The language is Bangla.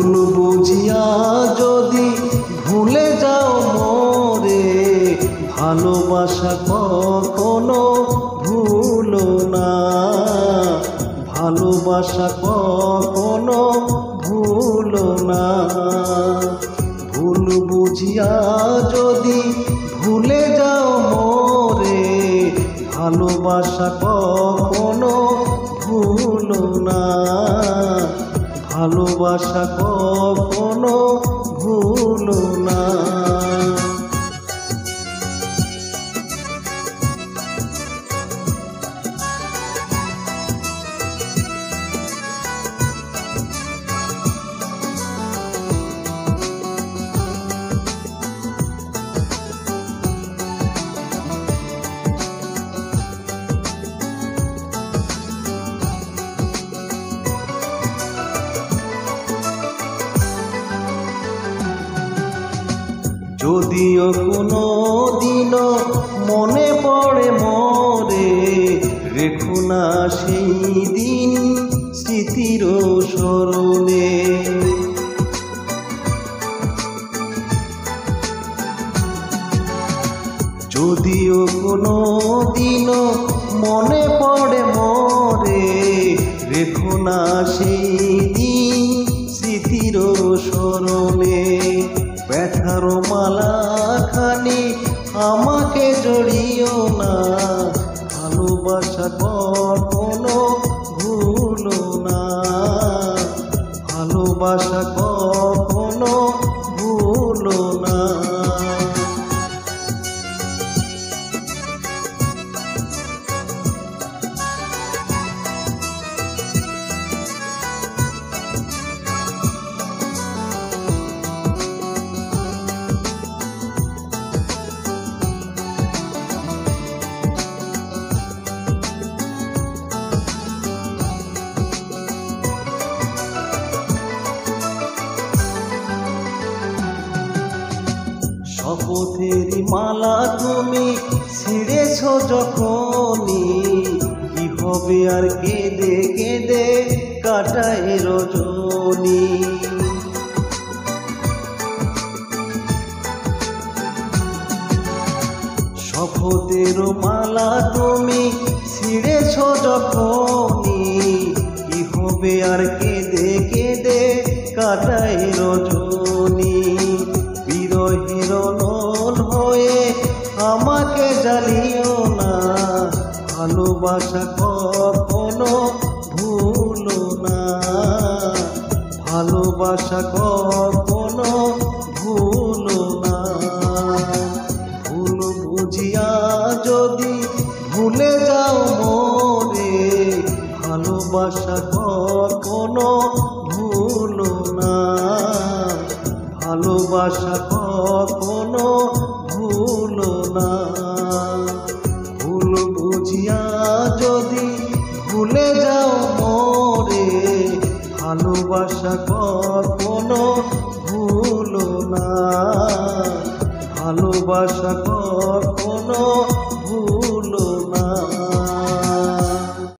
ভুল বুঝিয়া যদি ভুলে যাও মোরে, ভালোবাসা কখনো ভুলো না, ভালোবাসা কখনো ভুলো না। ভুল বুঝিয়া যদি ভুলে যাও মোরে, ভালোবাসা কখনো ভুলো না, ভালোবাসা কখনো ভুলো না। যদিও কোনো দিনও মনে পড়ে মোরে, রেখো না সেই দিন স্মৃতির স্মরণে। যদিও কোনো দিনও মনে পড়ে মোরে, রেখো না সেই দিন স্মৃতির স্মরণে। ব্যথার মালা খানি আমাকে জড়িও না, ভালোবাসা কখনো ভুলো না, ভালোবাসা কখনো ভুলো না। শপথেরই মালা তুমি ছিঁড়েছ যখনই, কি হবে আর কেঁদে কেঁদে কাটায় রজনী। শপথের মালা তুমি ছিঁড়েছ যখনই, কি হবে আর কেঁদে কেঁদে কাটায় রজনী। বিরহের নল হয়ে আমাকে জ্বালিও না, ভালোবাসা কখনো ভুলো না, ভালোবাসা কখনো ভুলো না। ভুল বুঝিয়া যদি ভুলে যাও মোরে, ভালোবাসা কখনো ভুলো না, ভালোবাসা কখনো ভুলো না। ভুল বুঝিয়া যদি ভুলে যাও মোরে, ভালোবাসা কখনো ভুলো না, ভালোবাসা কখনো ভুলো